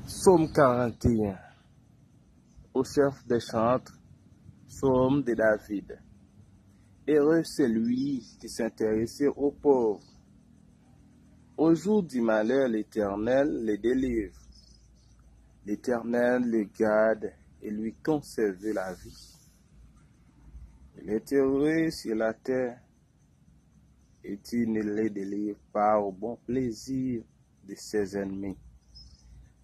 Psaume 41. Au chef des chantres, psaume de David. Heureux celui qui s'intéressait aux pauvres. Au jour du malheur, l'Éternel les délivre. L'Éternel le garde et lui conserve la vie. Il est heureux sur la terre et il ne les délivre pas au bon plaisir de ses ennemis.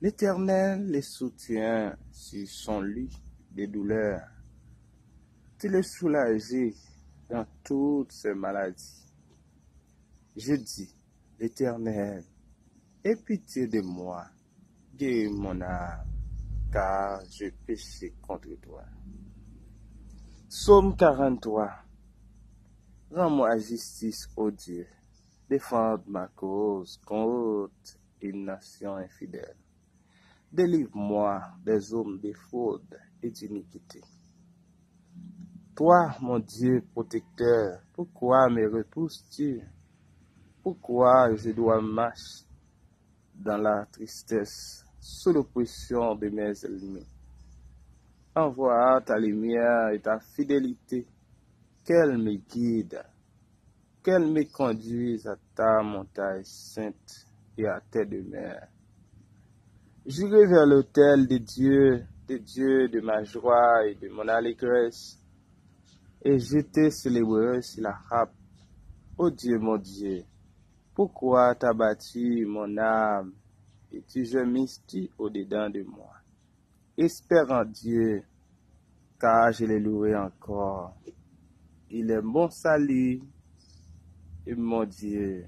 L'Éternel les soutient sur son lit de douleur. Tu les soulages dans toutes ses maladies. Je dis, l'Éternel, aie pitié de moi, guéris mon âme, car je péché contre toi. Psaume 43. Rends-moi justice, ô Dieu, défends ma cause contre une nation infidèle. Délivre-moi des hommes de fraude et d'iniquité. Toi, mon Dieu protecteur, pourquoi me repousses-tu? Pourquoi je dois marcher dans la tristesse, sous l'oppression de mes ennemis? Envoie ta lumière et ta fidélité, qu'elle me guide, qu'elle me conduise à ta montagne sainte et à tes demeures. J'irai vers l'autel de Dieu de ma joie et de mon allégresse, et je te célébrerai sur la harpe. Ô Dieu mon Dieu, pourquoi t'as battu mon âme et tu gémisses-tu au-dedans de moi? Espère en Dieu, car je le louerai encore. Il est mon salut et mon Dieu.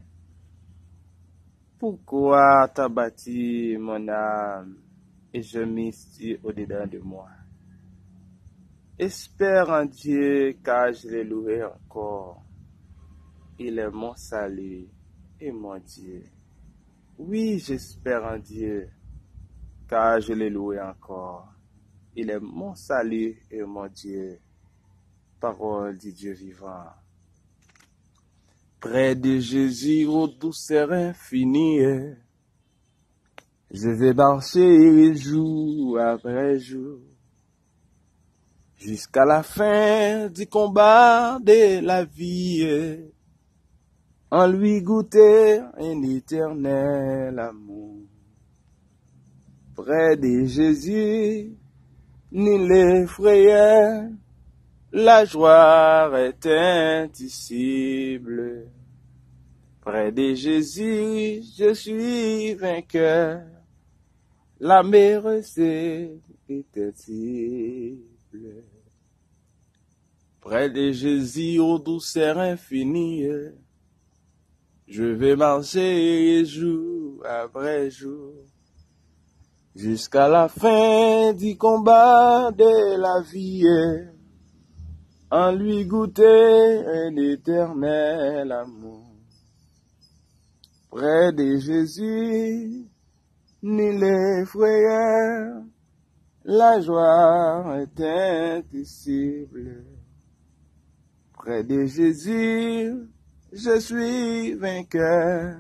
Pourquoi t'as battu mon âme et gémisses-tu au-dedans de moi? Espère en Dieu, car je le louerai encore. Il est mon salut et mon Dieu. Oui, j'espère en Dieu, car je le louerai encore. Il est mon salut et mon Dieu. Parole du Dieu vivant. Près de Jésus, aux douceurs infinies, je vais marcher jour après jour, jusqu'à la fin du combat de la vie, en lui goûter un éternel amour. Près de Jésus, ni les frayeurs, la joie est indicible. Près de Jésus, je suis vainqueur. La mer c'est indicible. Près de Jésus, aux douceurs infinies, je vais marcher jour après jour, jusqu'à la fin du combat de la vie, en lui goûter un éternel amour. Près de Jésus, ni les frayeurs, la joie est indicible. Près de Jésus, je suis vainqueur,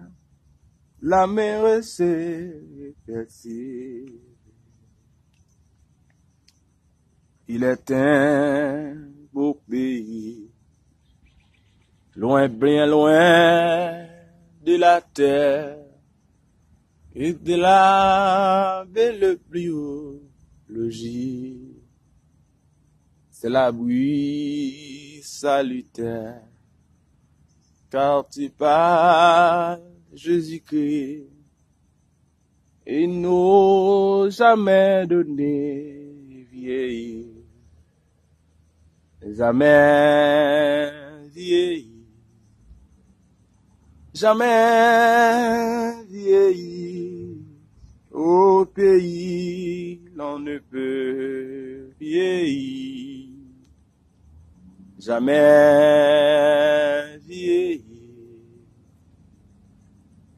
la mer c'est indicible. Il est un beau pays, loin, bien loin de la terre, et de la belle plus haut logis. C'est la bruit salutaire, car tu parles Jésus-Christ, et nous jamais donné vieillir, jamais vieillir. Jamais vieilli, au pays l'on ne peut vieillir. Jamais vieilli,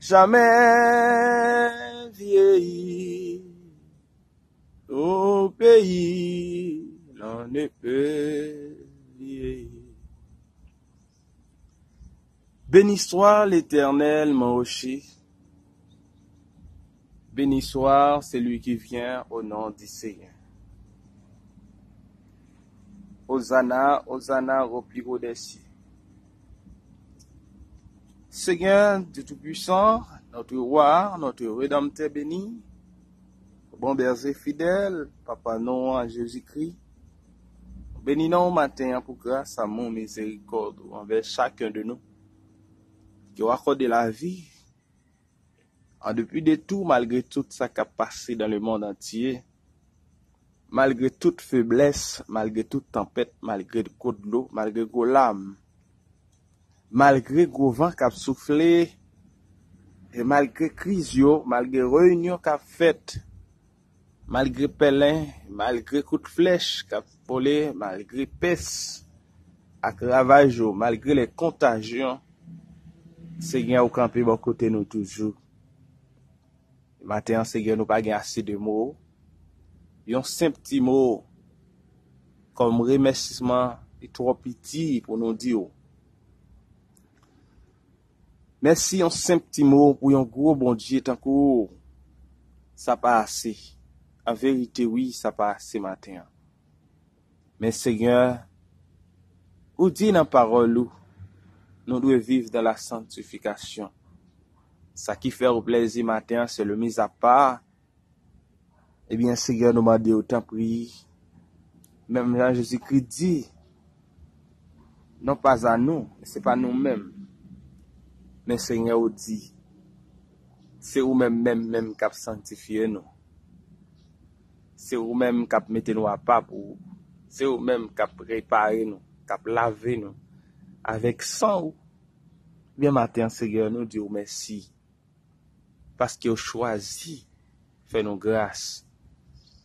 jamais vieilli, au pays l'on ne peut vieillir. Béni soit l'Éternel, mon rocher. Béni soit celui qui vient au nom du Seigneur. Hosanna, Hosanna au plus haut des cieux. Seigneur Dieu Tout-Puissant, notre roi, notre rédempteur béni, bon berger fidèle, Papa non en Jésus-Christ, bénis nous matin pour grâce à mon miséricorde envers chacun de nous, qui a accordé la vie, en dépit de tout, malgré tout ça qui a passé dans le monde entier, malgré toute faiblesse, malgré toute tempête, malgré le coup de l'eau, malgré gros lames, malgré gros vent qui a soufflé, et malgré crise, malgré réunion qui a fait, malgré pèlerin, malgré coup de flèche qui a volé, malgré peste, ak ravage, malgré les contagions, Seigneur au campé bon côté nous toujours. Matin, Seigneur, nous pas assez de mots. Un simple petit mot comme remerciement est trop petit pour nous dire. Merci, un simple petit mot pour un gros bon Dieu tant que ça pas assez. En vérité, oui, ça pas assez matin. Mais Seigneur, ou dit dans la parole, nous devons vivre dans la sanctification. Ça qui fait au plaisir matin, c'est le mis à part. Eh bien, Seigneur, nous m'a dit autant prier. Même Jean Jésus-Christ dit, non pas à nous, c'est pas nous-mêmes. Mais Seigneur dit, c'est vous-même qui sanctifié nous. C'est vous-même qui mettez nous à part pour. C'est vous-même qui préparé nous, qui lavé nous. Avec sang. Bien matin, Seigneur, nous disons merci. Parce que vous choisi faire nos grâces.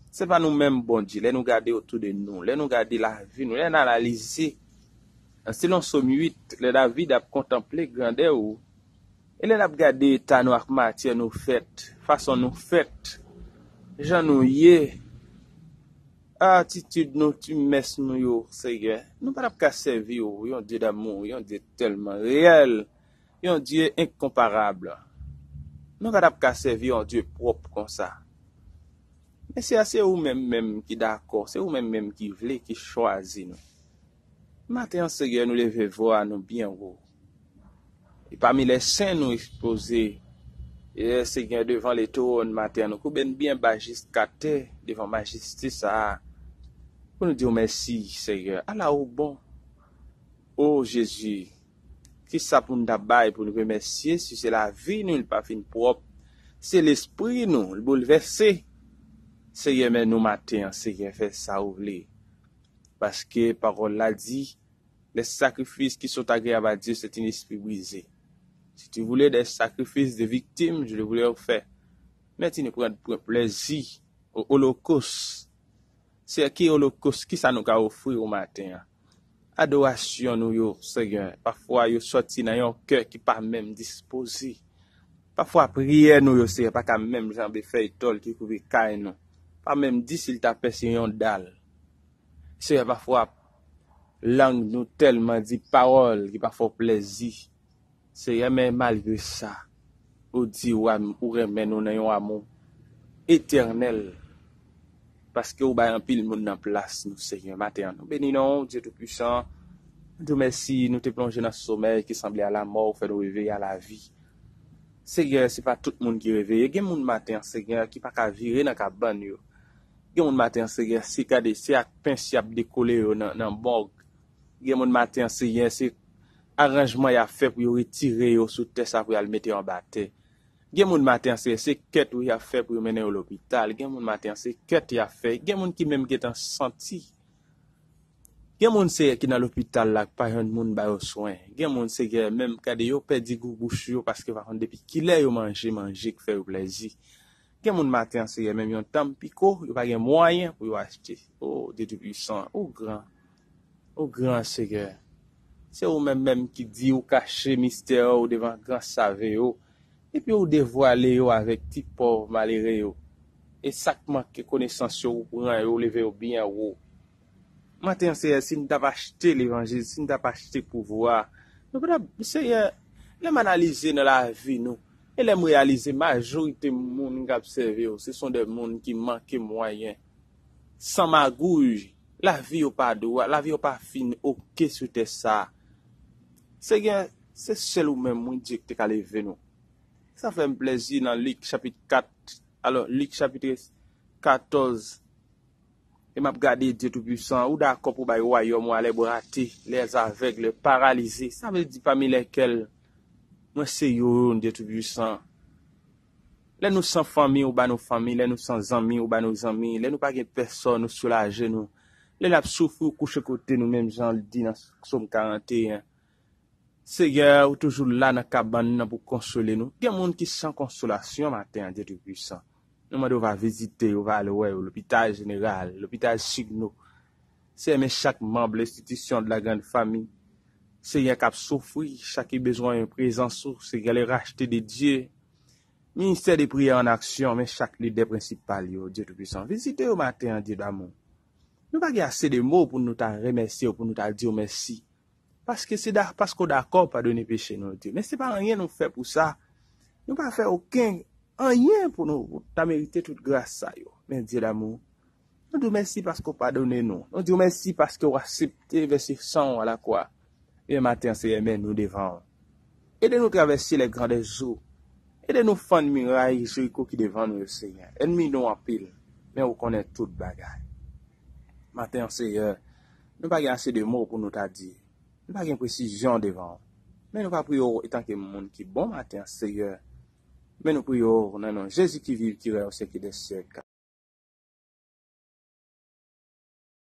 C'est pas nous-mêmes, bon Dieu, les nous garder autour de nous, les nous garder la vie, nous les analyser. Selon Somme 8, les David a contemplé grandeur ou. Et les a regardé état nous avec matière nous fait, façon nous fait, gens nous yé, attitude nous, tu messes nous yo, Seigneur. Nous pas qu'à servir yo, un Dieu d'amour, un Dieu tellement réel, un Dieu incomparable. Nous pas qu'à servir un Dieu propre comme ça. Mais c'est assez ou même qui d'accord, c'est ou même qui voulait, qui choisit nous. Matin, Seigneur, nous lever voir nous bien haut. Et parmi les saints nous exposés, et Seigneur devant les trônes matin, nous pouvons bien bas jusqu'à terre, devant majesté ça. Pour nous dire merci, Seigneur. Allah au bon. Oh Jésus, qui ça pour nous d'abord pour nous remercier, si c'est la vie, nous, le pas fin propre. C'est l'esprit, nous, le bouleversé. Seigneur, mais nous matin, Seigneur, fait ça ouvrir. Parce que parole l'a dit, les sacrifices qui sont agréables à Dieu, c'est un esprit brisé. Si tu voulais des sacrifices de victimes, je le voulais faire. Mais tu ne prends pas plaisir au holocauste. C'est qui holocauste qui ça nous a offert au matin? Adoration nous yo, Seigneur. Parfois yo sorti dans un cœur qui pas même disposé. Parfois prière nous yo c'est pas quand même jambe feuille tol qui couvre caille nous. Pas même dit s'il t'a percé un dalle. C'est parfois langue nous tellement dit parole qui pas fort plaisir. C'est mais malgré ça, ou dit ou remet nous dans un amour éternel. Parce que ou ba en pile monde en place nous Seigneur matin. Nous bénissons Dieu tout puissant. Nous merci, nous te plongé dans ce sommeil qui semblait à la mort, fait nous réveiller à la vie. Seigneur, c'est pas tout le monde qui réveille. Il y a monde matin Seigneur qui pas ka virer dans cabane yo. Il y a monde matin Seigneur, c'est cadé, c'est à pain si a décoller dans borg. Il y a monde matin Seigneur, c'est arrangement y a fait pour retirer yo sous terre ça pour le mettre en bas terre. Gen moun matin c'est quête ou y a fait pour mener au l'hôpital. Gen moun matin c'est quête y a fait. Gen moun qui même qui en senti. Gen moun c'est qui dans l'hôpital là pas un moun ba yo soin. Gen moun c'est que même kade yo perdi goût bouche yo parce que par contre depuis qu'il est yo manger qui fait plaisir. Gen moun matin c'est même yon temps pico, yo pas gen moyen pour yo acheter. Oh Dieu puissant, oh grand Seigneur. C'est ou même qui dit ou cacher mystère ou devant grand savé yo. Et puis ou dévoiler yo avec petit pauvre malheureux yo. Et ça manque connaissance yo pour yo lever yo bien haut. Matin c'est si nous t'a acheté l'évangile, si nous t'a acheté pouvoir. Nous pas c'est les analyser dans la vie nous. Et les réaliser, majorité moun qui observé, ce sont des moun qui manquent moyens. Sans magouille, la vie ou pas droit, la vie ou pas fin, ok sur te ça. C'est seul ou même moun dit que t'es lever nous. Ça fait un plaisir dans Luc chapitre 4. Alors, Luc chapitre 14. Et m'a regardé Dieu Tout-Puissant, ou d'accord pour bailler royaume, ou aller brater, les aveugles, les paralysés. Ça veut dire parmi lesquels, moi c'est yo, Dieu Tout-Puissant. Les nous sans famille, ou ba nos familles, les nous sans amis, ou ba nos amis, les nous pas de personne, nous soulager nous. Les la souffre ou couche côté nous même Jean le dit dans Somme 41. Seigneur, ou toujours là dans cabane pour consoler nous. Il y a des gens qui sans consolation matin, Dieu Tout-Puissant. Nous va visiter, on va aller à l'hôpital général, l'hôpital Signo. C'est aimer chaque membre de l'institution de la grande famille. Seigneur qui a souffert, chaque besoin de présence, Seigneur les racheter de Dieu. Ministère des prières en action, mais chaque leader principal, Dieu Tout-Puissant. Visitez au matin, Dieu d'amour. Nous pas assez de mots pour nous remercier ou pour nous dire merci. Parce que c'est parce qu'on est d'accord pour donner péché, nous, Dieu. Mais c'est pas rien nous fait pour ça. Nous pas faire aucun rien pour nous, t'as mérité toute grâce ça, yo. Mais Dieu d'amour. Nous disons merci parce qu'on pardonne nous. Nous disons merci parce qu'on a accepté verset 100 à la croix. Et matin, c'est aimer nous devant. Aidez-nous traverser les grandes eaux. Aidez-nous faire une miraille Jéricho qui devant nous, Seigneur. Ennemi nous en pile, mais on connaît toute bagaille. Matin, Seigneur, nous pas assez de mots pour nous t'a dire. Nous pas de précision devant. Mais nous pas prier étant que monde qui bon matin, Seigneur. Mais nous prions, non, Jésus qui vit, qui règne au siècle des siècles.